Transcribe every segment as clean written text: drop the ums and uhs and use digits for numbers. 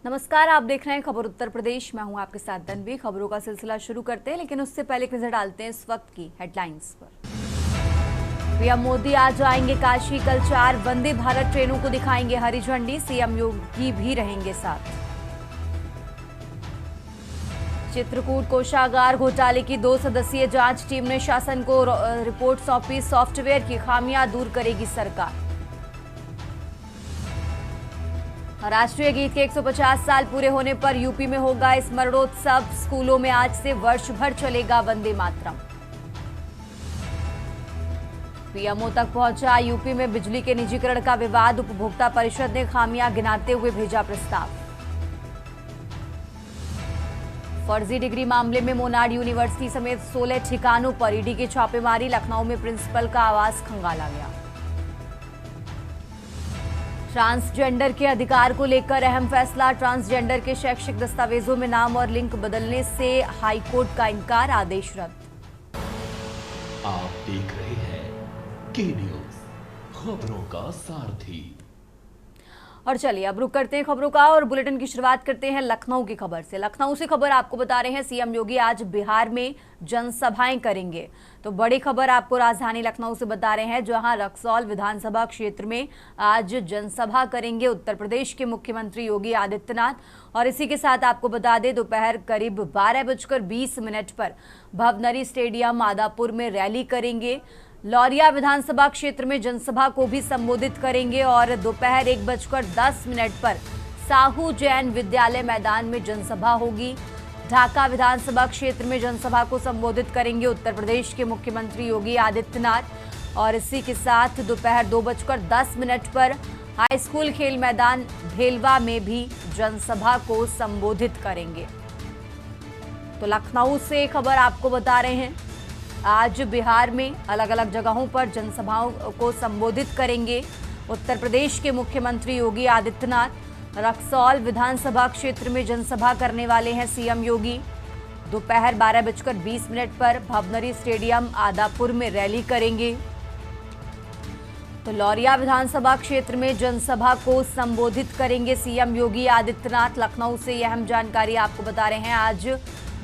नमस्कार, आप देख रहे हैं खबर उत्तर प्रदेश। मैं हूं आपके साथ तन्वी। खबरों का सिलसिला शुरू करते हैं, लेकिन उससे पहले एक नजर डालते हैं इस वक्त की हेडलाइंस पर। पीएम मोदी आज आएंगे काशी। कल 4 वंदे भारत ट्रेनों को दिखाएंगे हरी झंडी। सीएम योगी भी रहेंगे साथ। चित्रकूट कोषागार घोटाले की 2 सदस्यीय जांच टीम ने शासन को रिपोर्ट सौंपी। सॉफ्टवेयर की खामियां दूर करेगी सरकार। राष्ट्रीय गीत के 150 साल पूरे होने पर यूपी में होगा स्मरणोत्सव। स्कूलों में आज से वर्ष भर चलेगा वंदे मातरम। पीएमओ तक पहुंचा यूपी में बिजली के निजीकरण का विवाद। उपभोक्ता परिषद ने खामियां गिनाते हुए भेजा प्रस्ताव। फर्जी डिग्री मामले में मोनाड यूनिवर्सिटी समेत 16 ठिकानों पर ईडी की छापेमारी। लखनऊ में प्रिंसिपल का आवास खंगाला गया। ट्रांसजेंडर के अधिकार को लेकर अहम फैसला। ट्रांसजेंडर के शैक्षिक दस्तावेजों में नाम और लिंक बदलने से हाईकोर्ट का इनकार। आदेश रद्द। आप देख रहे हैं के न्यूज, खबरों का सारथी। और चलिए अब रुक करते हैं खबरों का और बुलेटिन की शुरुआत करते हैं लखनऊ की खबर से। लखनऊ से खबर आपको बता रहे हैं, सीएम योगी आज बिहार में जनसभाएं करेंगे। तो बड़ी खबर आपको राजधानी लखनऊ से बता रहे हैं, जहां रक्सौल विधानसभा क्षेत्र में आज जनसभा करेंगे उत्तर प्रदेश के मुख्यमंत्री योगी आदित्यनाथ। और इसी के साथ आपको बता दें, दोपहर करीब 12:20 पर भवनरी स्टेडियम आदापुर में रैली करेंगे। लौरिया विधानसभा क्षेत्र में जनसभा को भी संबोधित करेंगे और दोपहर 1:10 पर साहू जैन विद्यालय मैदान में जनसभा होगी। ढाका विधानसभा क्षेत्र में जनसभा को संबोधित करेंगे उत्तर प्रदेश के मुख्यमंत्री योगी आदित्यनाथ। और इसी के साथ दोपहर 2:10 पर हाई स्कूल खेल मैदान भेलवा में भी जनसभा को संबोधित करेंगे। तो लखनऊ से खबर आपको बता रहे हैं, आज बिहार में अलग अलग जगहों पर जनसभाओं को संबोधित करेंगे उत्तर प्रदेश के मुख्यमंत्री योगी आदित्यनाथ। रक्सौल विधानसभा क्षेत्र में जनसभा करने वाले हैं सीएम योगी। दोपहर 12:20 पर भवनरी स्टेडियम आदापुर में रैली करेंगे। तो लौरिया विधानसभा क्षेत्र में जनसभा को संबोधित करेंगे सीएम योगी आदित्यनाथ। लखनऊ से यह अहम जानकारी आपको बता रहे हैं, आज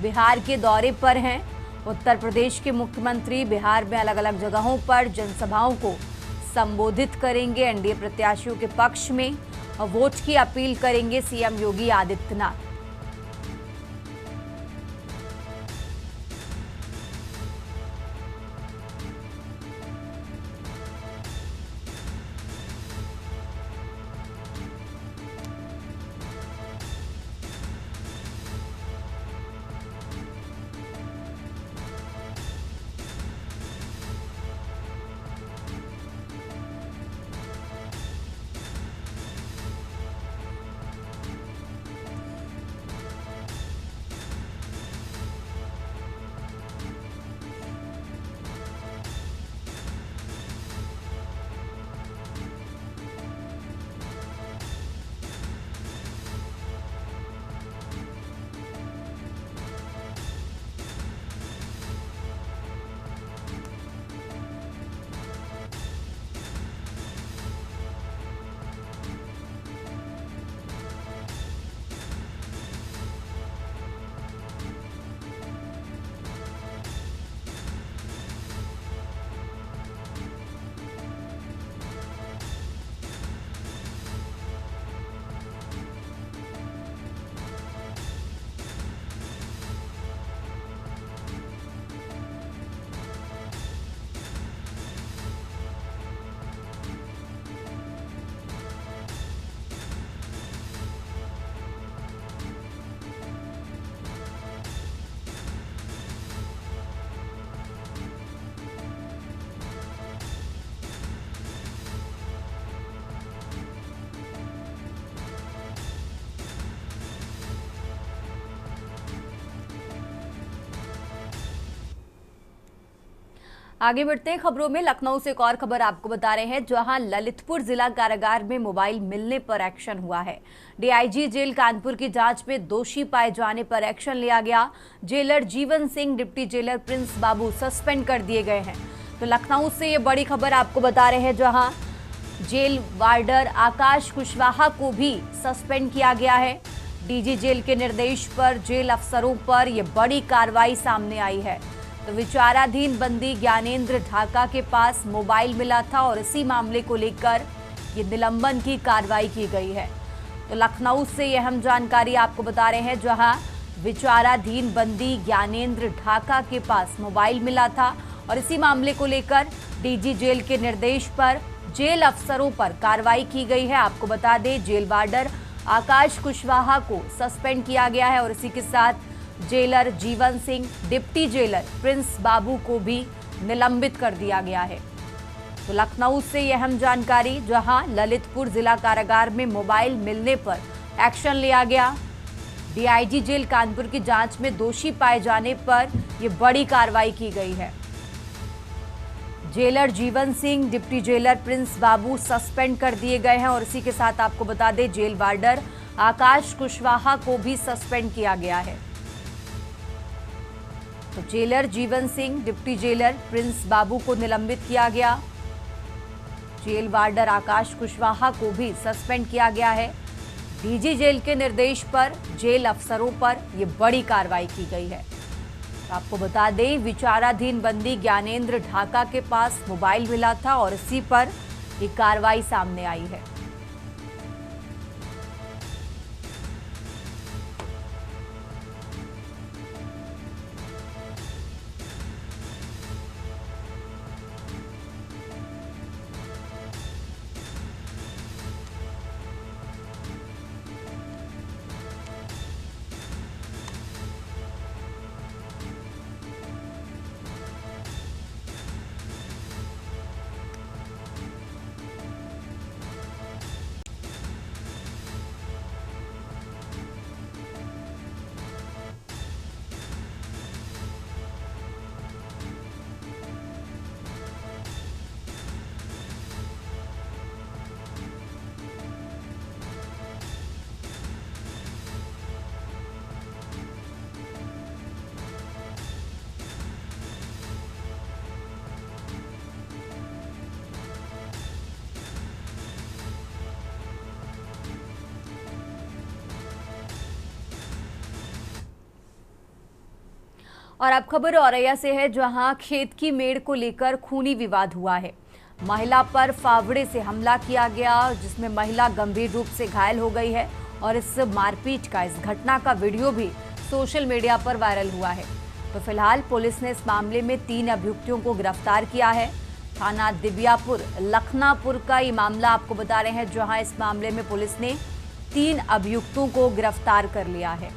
बिहार के दौरे पर हैं उत्तर प्रदेश के मुख्यमंत्री। बिहार में अलग अलग जगहों पर जनसभाओं को संबोधित करेंगे। एनडीए प्रत्याशियों के पक्ष में वोट की अपील करेंगे सीएम योगी आदित्यनाथ। आगे बढ़ते हैं खबरों में। लखनऊ से एक और खबर आपको बता रहे हैं, जहां ललितपुर जिला कारागार में मोबाइल मिलने पर एक्शन हुआ है। डीआईजी जेल कानपुर की जांच में दोषी पाए जाने पर एक्शन लिया गया। Jailer Jeevan Singh, deputy jailer Prince बाबू सस्पेंड कर दिए गए हैं। तो लखनऊ से ये बड़ी खबर आपको बता रहे हैं, जहां जेल वार्डर आकाश कुशवाहा को भी सस्पेंड किया गया है। डीजी जेल के निर्देश पर जेल अफसरों पर यह बड़ी कार्रवाई सामने आई है। तो विचाराधीन बंदी ज्ञानेंद्र ढाका के पास मोबाइल मिला था और इसी मामले को लेकर ये निलंबन की कार्रवाई की गई है। तो लखनऊ से यह अहम जानकारी आपको बता रहे हैं, जहां विचाराधीन बंदी ज्ञानेंद्र ढाका के पास मोबाइल मिला था और इसी मामले को लेकर डीजी जेल के निर्देश पर जेल अफसरों पर कार्रवाई की गई है। आपको बता दें, जेल वार्डर आकाश कुशवाहा को सस्पेंड किया गया है और इसी के साथ jailer Jeevan Singh, deputy jailer Prince बाबू को भी निलंबित कर दिया गया है। तो लखनऊ से यह अहम जानकारी, जहां ललितपुर जिला कारागार में मोबाइल मिलने पर एक्शन लिया गया। डीआईजी जेल कानपुर की जांच में दोषी पाए जाने पर यह बड़ी कार्रवाई की गई है। Jailer Jeevan Singh, deputy jailer Prince बाबू सस्पेंड कर दिए गए हैं और इसी के साथ आपको बता दें, जेल वार्डर आकाश कुशवाहा को भी सस्पेंड किया गया है। तो jailer Jeevan Singh, deputy jailer Prince बाबू को निलंबित किया गया। जेल वार्डर आकाश कुशवाहा को भी सस्पेंड किया गया है। डीजी जेल के निर्देश पर जेल अफसरों पर यह बड़ी कार्रवाई की गई है। तो आपको बता दें, विचाराधीन बंदी ज्ञानेंद्र ढाका के पास मोबाइल मिला था और इसी पर ये कार्रवाई सामने आई है। और अब खबर औरैया से है, जहां खेत की मेड़ को लेकर खूनी विवाद हुआ है। महिला पर फावड़े से हमला किया गया, जिसमें महिला गंभीर रूप से घायल हो गई है और इस मारपीट का, इस घटना का वीडियो भी सोशल मीडिया पर वायरल हुआ है। तो फिलहाल पुलिस ने इस मामले में 3 अभियुक्तों को गिरफ्तार किया है। थाना दिबियापुर लखनापुर का ये मामला आपको बता रहे हैं, जहां इस मामले में पुलिस ने 3 अभियुक्तों को गिरफ्तार कर लिया है।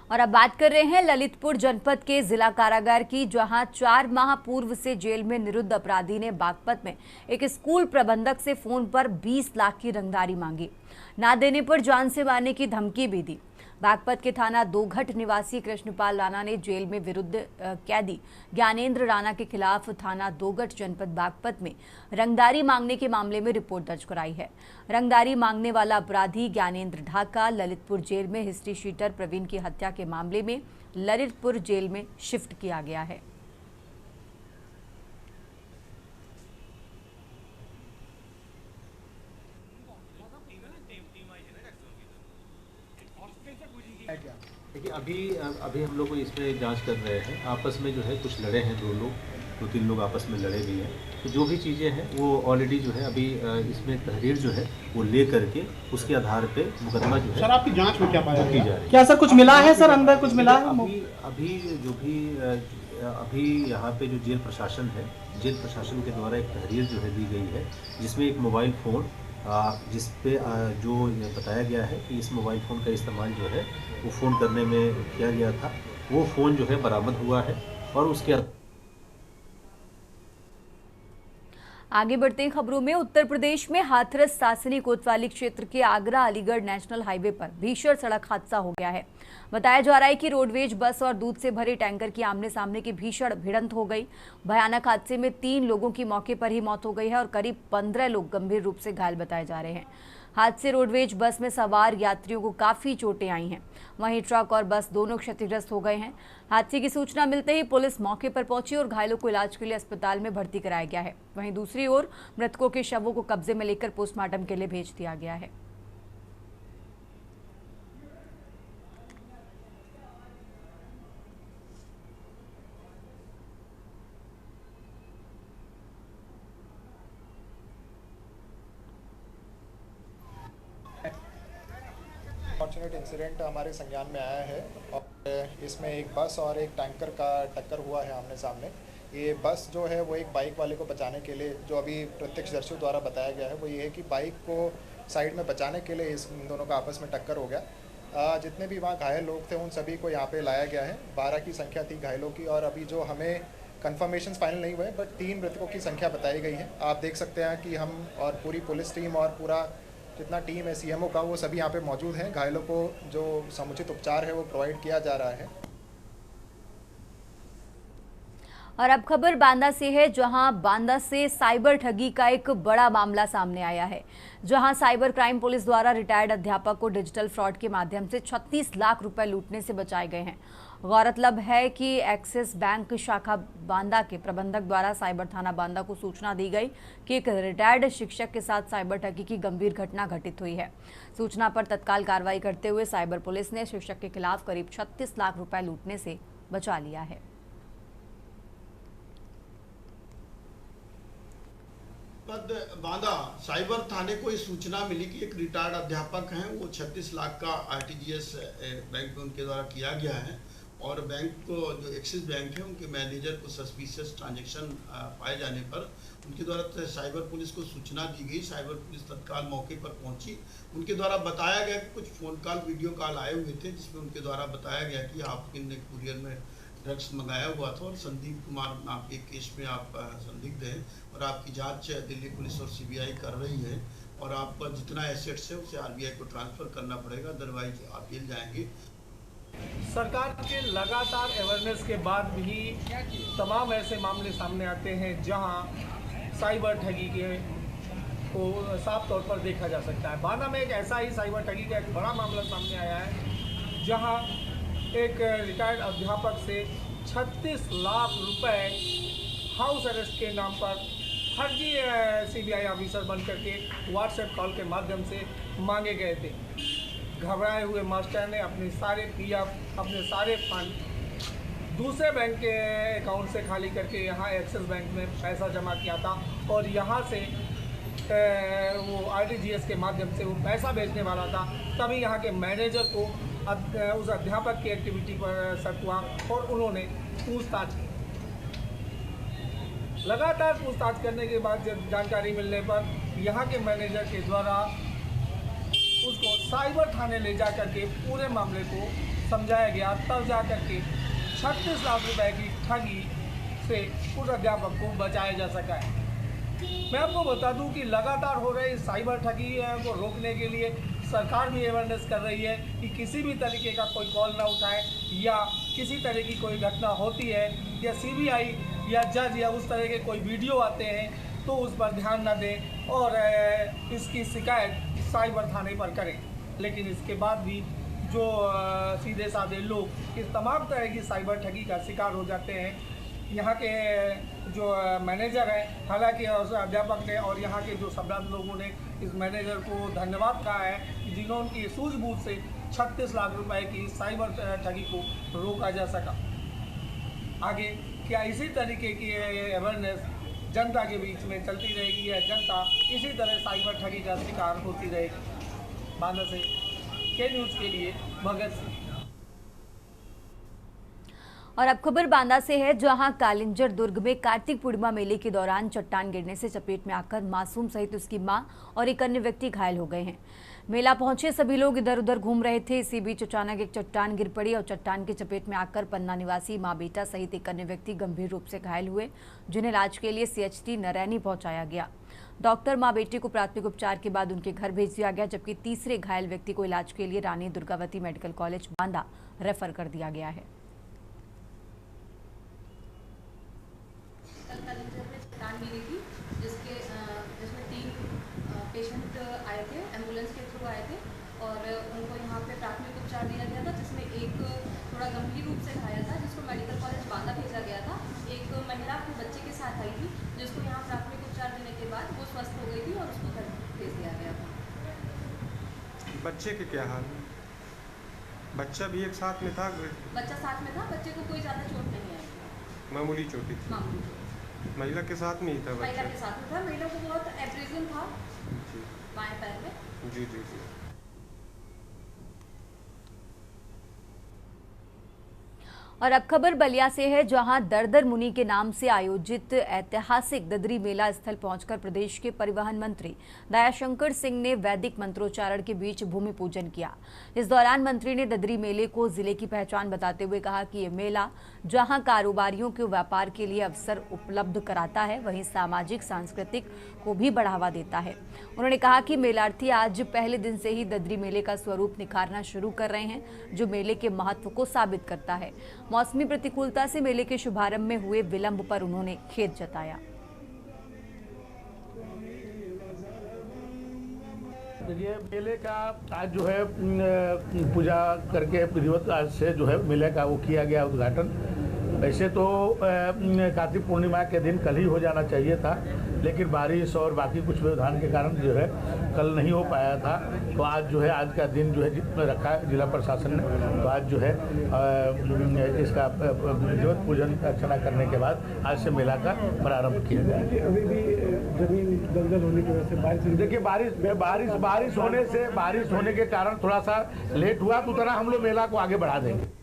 और अब बात कर रहे हैं ललितपुर जनपद के जिला कारागार की, जहां 4 माह पूर्व से जेल में निरुद्ध अपराधी ने बागपत में एक स्कूल प्रबंधक से फोन पर 20 लाख की रंगदारी मांगी। ना देने पर जान से मारने की धमकी भी दी। बागपत के थाना दोघट निवासी कृष्णपाल राणा ने जेल में विरुद्ध कैदी ज्ञानेंद्र राणा के खिलाफ थाना दोघट जनपद बागपत में रंगदारी मांगने के मामले में रिपोर्ट दर्ज कराई है। रंगदारी मांगने वाला अपराधी ज्ञानेंद्र ढाका ललितपुर जेल में हिस्ट्री शीटर प्रवीण की हत्या के मामले में ललितपुर जेल में शिफ्ट किया गया है। देखिए अभी हम लोग इसमें जांच कर रहे हैं। आपस में जो है कुछ लड़े हैं, 2-3 लोग आपस में लड़े भी हैं। तो जो भी चीज़ें हैं वो ऑलरेडी जो है अभी इसमें तहरीर जो है वो ले करके उसके आधार पे मुकदमा जो है सर आपकी जांच में क्या पाया की जा रही है। क्या सर कुछ मिला है सर, अंदर कुछ मिला है? अभी यहाँ पे जो जेल प्रशासन है, जेल प्रशासन के द्वारा एक तहरीर जो है दी गई है, जिसमें एक मोबाइल फ़ोन जिस पे जो बताया गया है कि इस मोबाइल फ़ोन का इस्तेमाल जो है वो फ़ोन करने में किया गया था, वो फ़ोन जो है बरामद हुआ है। और उसके आगे बढ़ते हैं खबरों में। उत्तर प्रदेश में हाथरस सासनी कोतवाली क्षेत्र के आगरा अलीगढ़ नेशनल हाईवे पर भीषण सड़क हादसा हो गया है। बताया जा रहा है कि रोडवेज बस और दूध से भरे टैंकर की आमने सामने की भीषण भिड़ंत हो गई। भयानक हादसे में 3 लोगों की मौके पर ही मौत हो गई है और करीब 15 लोग गंभीर रूप से घायल बताए जा रहे हैं। हादसे रोडवेज बस में सवार यात्रियों को काफी चोटें आई हैं, वहीं ट्रक और बस दोनों क्षतिग्रस्त हो गए हैं। हादसे की सूचना मिलते ही पुलिस मौके पर पहुंची और घायलों को इलाज के लिए अस्पताल में भर्ती कराया गया है। वहीं दूसरी ओर मृतकों के शवों को कब्जे में लेकर पोस्टमार्टम के लिए भेज दिया गया है। फॉर्चुनेट इंसिडेंट हमारे संज्ञान में आया है और इसमें एक बस और एक टैंकर का टक्कर हुआ है आमने सामने। ये बस जो है वो एक बाइक वाले को बचाने के लिए, जो अभी प्रत्यक्षदर्शियों द्वारा बताया गया है, वो ये है कि बाइक को साइड में बचाने के लिए इन दोनों का आपस में टक्कर हो गया। जितने भी वहाँ घायल लोग थे उन सभी को यहाँ पे लाया गया है। 12 की संख्या थी घायलों की और अभी जो हमें कन्फर्मेशन फाइनल नहीं हुए बट 3 मृतकों की संख्या बताई गई है। आप देख सकते हैं कि हम और पूरी पुलिस टीम और पूरा जितना टीम है सीएमओ का वो सभी यहाँ पे मौजूद हैं। घायलों को जो समुचित उपचार है वो प्रोवाइड किया जा रहा है। और अब खबर बांदा से है, जहां बांदा से साइबर ठगी का एक बड़ा मामला सामने आया है। जहां साइबर क्राइम पुलिस द्वारा रिटायर्ड अध्यापक को डिजिटल फ्रॉड के माध्यम से 36 लाख रुपए लूटने से बचाए गए हैं। गौरतलब है कि एक्सिस बैंक शाखा बांदा के प्रबंधक द्वारा साइबर थाना बांदा को सूचना दी गई कि एक रिटायर्ड शिक्षक के साथ साइबर ठगी की गंभीर घटना घटित हुई है। सूचना पर तत्काल कार्रवाई करते हुए साइबर पुलिस ने शिक्षक के खिलाफ करीब 36 लाख रुपए लूटने से बचा लिया है। बांदा साइबर थाने को ये सूचना मिली कि एक रिटायर्ड अध्यापक हैं, वो 36 लाख का आरटीजीएस बैंक में उनके द्वारा किया गया है और बैंक को जो एक्सिस बैंक है उनके मैनेजर को सस्पिशियस ट्रांजैक्शन पाए जाने पर उनके द्वारा साइबर पुलिस को सूचना दी गई। साइबर पुलिस तत्काल मौके पर पहुंची। उनके द्वारा बताया गया कि कुछ फ़ोन कॉल वीडियो कॉल आए हुए थे जिसमें उनके द्वारा बताया गया कि आपके कुरियर में ड्रग्स मंगाया हुआ था और संदीप कुमार नाम के केस में आप संदिग्ध हैं और आपकी जांच दिल्ली पुलिस और सीबीआई कर रही है और आपका जितना एसेट्स है उसे आरबीआई को ट्रांसफ़र करना पड़ेगा, अदरवाइज आप जेल जाएंगे। सरकार के लगातार अवेयरनेस के बाद भी तमाम ऐसे मामले सामने आते हैं जहां साइबर ठगी के को साफ तौर पर देखा जा सकता है। बांदा में एक ऐसा ही साइबर ठगी का एक बड़ा मामला सामने आया है जहां एक रिटायर्ड अध्यापक से 36 लाख रुपए हाउस अरेस्ट के नाम पर फर्जी सीबीआई ऑफिसर बन करके व्हाट्सएप कॉल के माध्यम से मांगे गए थे। घबराए हुए मास्टर ने अपने सारे पीएफ, अपने सारे फंड दूसरे बैंक के अकाउंट से खाली करके यहाँ एक्सिस बैंक में पैसा जमा किया था और यहाँ से वो आरटीजीएस के माध्यम से वो पैसा भेजने वाला था। तभी यहाँ के मैनेजर को उस अध्यापक की एक्टिविटी पर शक हुआ और उन्होंने पूछताछ की। लगातार पूछताछ करने के बाद जब जानकारी मिलने पर यहाँ के मैनेजर के द्वारा उसको साइबर थाने ले जा करके पूरे मामले को समझाया गया, तब जा करके 36 लाख रुपए की ठगी से उस अध्यापक को बचाया जा सका है। मैं आपको बता दूं कि लगातार हो रहे साइबर ठगी को रोकने के लिए सरकार भी अवेयरनेस कर रही है कि किसी भी तरीके का कोई कॉल ना उठाए, या किसी तरह की कोई घटना होती है या सीबीआई या जज या उस तरह के कोई वीडियो आते हैं तो उस पर ध्यान न दें और इसकी शिकायत साइबर थाने पर करें। लेकिन इसके बाद भी जो सीधे साधे लोग इस तमाम तरह की साइबर ठगी का शिकार हो जाते हैं, यहाँ के जो मैनेजर हैं, हालांकि उस अध्यापक ने और यहाँ के जो सम्राट लोगों ने इस मैनेजर को धन्यवाद कहा है जिन्होंने की सूझबूझ से 36 लाख रुपए की साइबर ठगी को रोका जा सका। आगे क्या इसी तरीके की अवेयरनेस जनता के बीच में चलती रहेगी या जनता इसी तरह साइबर ठगी का शिकार होती रहेगी? बांदा से के न्यूज़ के लिए भगत सिंह। और अब खबर बांदा से है, जहां कालिंजर दुर्ग में कार्तिक पूर्णिमा मेले के दौरान चट्टान गिरने से चपेट में आकर मासूम सहित उसकी मां और एक अन्य व्यक्ति घायल हो गए हैं। मेला पहुंचे सभी लोग इधर उधर घूम रहे थे। इसी बीच अचानक एक चट्टान गिर पड़ी और चट्टान की चपेट में आकर पन्ना निवासी मां बेटा सहित एक अन्य व्यक्ति गंभीर रूप से घायल हुए, जिन्हें इलाज के लिए CHT नरैनी पहुंचाया गया। डॉक्टर मां बेटी को प्राथमिक उपचार के बाद उनके घर भेज दिया गया, जबकि तीसरे घायल व्यक्ति को इलाज के लिए Rani Durgavati medical college Banda refer कर दिया गया है। कालिंजर में चट्टान गिरी थी जिसमें 3 पेशेंट आए थे, एम्बुलेंस के थ्रू आए थे और उनको यहाँ पे प्राथमिक उपचार दिया गया था, जिसमें एक थोड़ा गंभीर रूप से घायल था जिसको मेडिकल कॉलेज बांदा भेजा गया था। एक महिला अपने बच्चे के साथ आई थी जिसको यहाँ प्राथमिक उपचार देने के बाद वो स्वस्थ हो गई थी और उसको घर भेज दिया गया था। बच्चे के क्या हाल? बच्चा भी एक साथ में था? बच्चा साथ में था, बच्चे को कोई ज़्यादा चोट नहीं आई, मामूली चोट थी। मामूली। महिला के साथ में ही था? महिला के साथ में था। महिला को बहुत एब्रेजन था बाएं पैर में। जी जी जी। और अब खबर बलिया से है, जहां दरदर मुनि के नाम से आयोजित ऐतिहासिक ददरी मेला स्थल पहुंचकर प्रदेश के परिवहन मंत्री दयाशंकर सिंह ने वैदिक मंत्रोच्चारण के बीच भूमि पूजन किया। इस दौरान मंत्री ने ददरी मेले को जिले की पहचान बताते हुए कहा कि ये मेला जहां कारोबारियों के व्यापार के लिए अवसर उपलब्ध कराता है, वहीं सामाजिक सांस्कृतिक को भी बढ़ावा देता है। उन्होंने कहा कि मेलार्थी आज पहले दिन से ही ददरी मेले का स्वरूप निखारना शुरू कर रहे हैं, जो मेले के महत्व को साबित करता है। मौसमी प्रतिकूलता से मेले के शुभारंभ में हुए विलंब पर उन्होंने खेद जताया। देखिए, मेले का आज जो है पूजा करके विधिवत आज से जो है मेले का वो किया गया उद्घाटन। वैसे तो कार्तिक पूर्णिमा के दिन कल ही हो जाना चाहिए था, लेकिन बारिश और बाकी कुछ व्यवधान के कारण जो है कल नहीं हो पाया था। तो आज जो है आज का दिन जो है रखा है जिला प्रशासन ने। तो आज जो है इसका विधिवत पूजन अर्चना करने के बाद आज से मेला का प्रारंभ किया जाएगा। अभी भी जमीन दलदल होने की वजह से बारिश, देखिए बारिश होने के कारण थोड़ा सा लेट हुआ, तो उतना हम लोग मेला को आगे बढ़ा देंगे।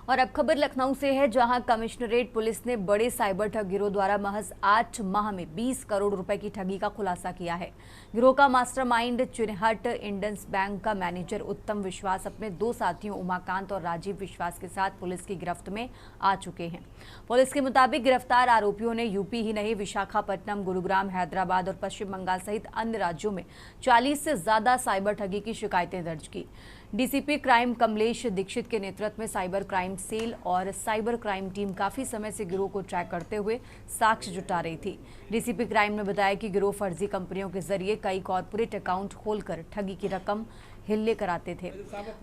और अब खबर लखनऊ से है, जहां कमिश्नरेट पुलिस ने बड़े साइबर ठग गिरोह द्वारा महज 8 माह में 20 करोड़ रुपए की ठगी का खुलासा किया है। गिरोह का मास्टरमाइंड चिन्हट इंडस बैंक का मैनेजर उत्तम विश्वास अपने 2 साथियों उमाकांत और राजीव विश्वास के साथ पुलिस की गिरफ्त में आ चुके हैं। पुलिस के मुताबिक गिरफ्तार आरोपियों ने यूपी ही नहीं, विशाखापट्टनम, गुरुग्राम, हैदराबाद और पश्चिम बंगाल सहित अन्य राज्यों में 40 से ज्यादा साइबर ठगी की शिकायतें दर्ज की। डीसीपी क्राइम कमलेश दीक्षित के नेतृत्व में साइबर क्राइम सेल और साइबर क्राइम टीम काफी समय से गिरोह को ट्रैक करते हुए साक्ष्य जुटा रही थी। डीसीपी क्राइम ने बताया कि गिरोह फर्जी कंपनियों के जरिए कई कॉर्पोरेट अकाउंट खोलकर ठगी की रकम हिल्ले कराते थे।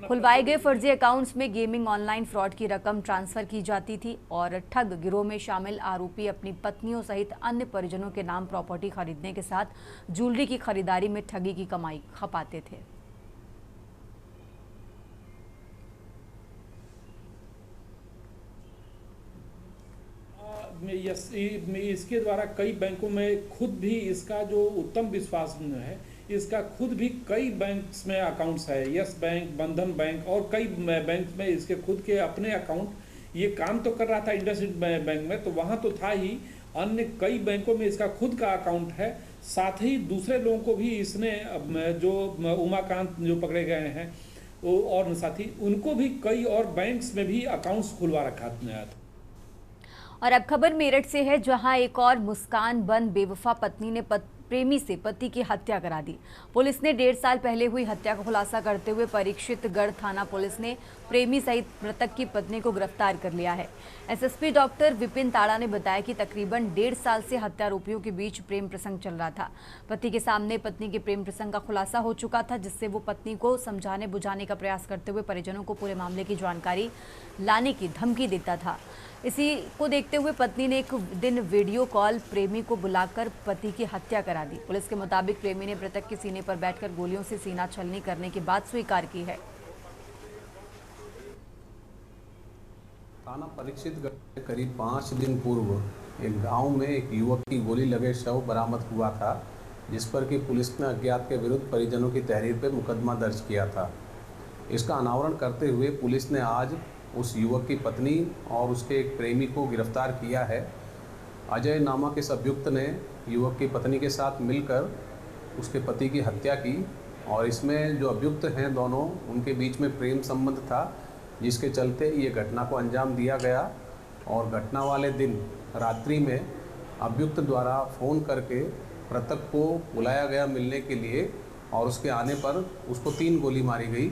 खुलवाए गए फर्जी अकाउंट्स में गेमिंग, ऑनलाइन फ्रॉड की रकम ट्रांसफर की जाती थी और ठग गिरोह में शामिल आरोपी अपनी पत्नियों सहित अन्य परिजनों के नाम प्रॉपर्टी खरीदने के साथ ज्वेलरी की खरीदारी में ठगी की कमाई खपाते थे। इसके द्वारा कई बैंकों में खुद भी इसका जो उत्तम विश्वास है, इसका खुद भी कई बैंक्स में अकाउंट्स है, यस बैंक, बंधन बैंक और कई बैंक में इसके खुद के अपने अकाउंट। ये काम तो कर रहा था इंडसइंड बैंक में, तो वहाँ तो था ही, अन्य कई बैंकों में इसका खुद का अकाउंट है। साथ ही दूसरे लोगों को भी इसने जो उमाकांत जो पकड़े गए हैं और साथ ही उनको भी कई और बैंक्स में भी अकाउंट्स खुलवा रखा था। और अब खबर मेरठ से है, जहां एक और मुस्कान बंद बेवफा पत्नी ने प्रेमी से पति की हत्या करा दी। पुलिस ने 1.5 साल पहले हुई हत्या का खुलासा करते हुए परीक्षितगढ़ थाना पुलिस ने प्रेमी सहित मृतक की पत्नी को गिरफ्तार कर लिया है। एसएसपी डॉक्टर विपिन ताड़ा ने बताया कि तकरीबन 1.5 साल से हत्यारोपियों के बीच प्रेम प्रसंग चल रहा था। पति के सामने पत्नी के प्रेम प्रसंग का खुलासा हो चुका था, जिससे वो पत्नी को समझाने बुझाने का प्रयास करते हुए परिजनों को पूरे मामले की जानकारी लाने की धमकी देता था। इसी को देखते हुए पत्नी ने एक दिन वीडियो कॉल प्रेमी को बुलाकर पति की हत्या करा दी। पुलिस के मुताबिक प्रेमी ने मृतक के सीने पर बैठकर गोलियों से सीना छलनी करने की बात स्वीकार की है। थाना परीक्षितगढ़ से करीब 5 दिन पूर्व एक गांव में एक युवक की गोली लगे शव बरामद हुआ था, जिस पर कि पुलिस ने अज्ञात के विरुद्ध परिजनों की तहरीर पर मुकदमा दर्ज किया था। इसका अनावरण करते हुए पुलिस ने आज उस युवक की पत्नी और उसके एक प्रेमी को गिरफ्तार किया है। अजय नामक इस अभियुक्त ने युवक की पत्नी के साथ मिलकर उसके पति की हत्या की और इसमें जो अभियुक्त हैं दोनों, उनके बीच में प्रेम संबंध था, जिसके चलते ये घटना को अंजाम दिया गया। और घटना वाले दिन रात्रि में अभियुक्त द्वारा फ़ोन करके मृतक को बुलाया गया मिलने के लिए और उसके आने पर उसको 3 गोली मारी गई।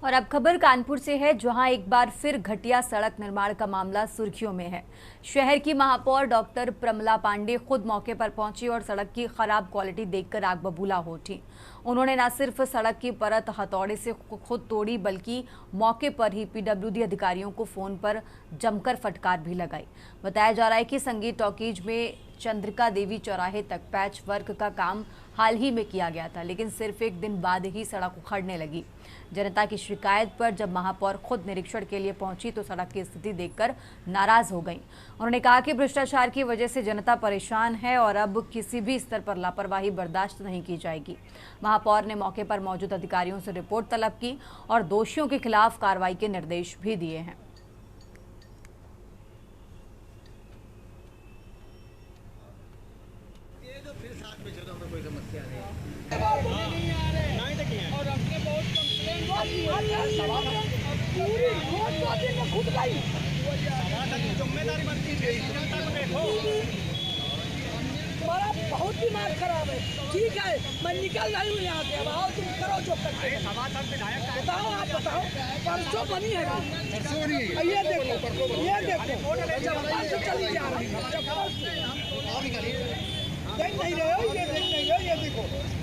और अब खबर कानपुर से है, जहां एक बार फिर घटिया सड़क निर्माण का मामला सुर्खियों में है। शहर की महापौर डॉक्टर प्रमला पांडे खुद मौके पर पहुंची और सड़क की खराब क्वालिटी देखकर आग बबूला हो उठी। उन्होंने न सिर्फ सड़क की परत हथौड़े से खुद तोड़ी, बल्कि मौके पर ही पीडब्ल्यूडी अधिकारियों को फोन पर जमकर फटकार भी लगाई। बताया जा रहा है कि संगीत टॉकीज में चंद्रिका देवी चौराहे तक पैच वर्क का काम हाल ही में किया गया था, लेकिन सिर्फ एक दिन बाद ही सड़क उखड़ने लगी। जनता की शिकायत पर जब महापौर खुद निरीक्षण के लिए पहुंची तो सड़क की स्थिति देखकर नाराज हो गई। उन्होंने कहा कि भ्रष्टाचार की वजह से जनता परेशान है और अब किसी भी स्तर पर लापरवाही बर्दाश्त नहीं की जाएगी। महापौर ने मौके पर मौजूद अधिकारियों से रिपोर्ट तलब की और दोषियों के खिलाफ कार्रवाई के निर्देश भी दिए हैं। जिम्मेदारी बनती है, हमारा बहुत दिमाग खराब है। ठीक है, मैं निकल रही हूँ यहाँ से, अब आओ तुम करो जो करते हैं। बताओ, आप बताओ, परसों बनी है, ये देखो, परसों चली जा रही है, देख नहीं रहे हो, ये देख नहीं हो, ये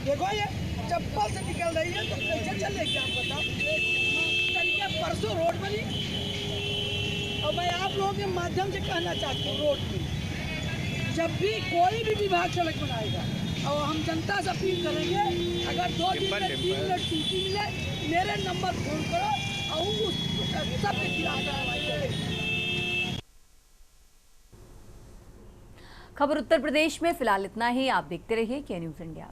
देखो ये चप्पल से निकल रही है तो कैसे चलेगी आप बताओ। तरीके परसों रोड बनी और मैं आप लोगों के माध्यम से कहना चाहती हूँ, रोड में जब भी कोई भी विभाग सड़क बनाएगा और हम जनता से अपील करेंगे, अगर 2 दिन में 3 मिनट छुट्टी मिले, मेरे नंबर फोन करो और उस सब के खिलाफ कार्रवाई करें। खबर उत्तर प्रदेश में फिलहाल इतना ही। आप देखते रहिए के न्यूज़ इंडिया।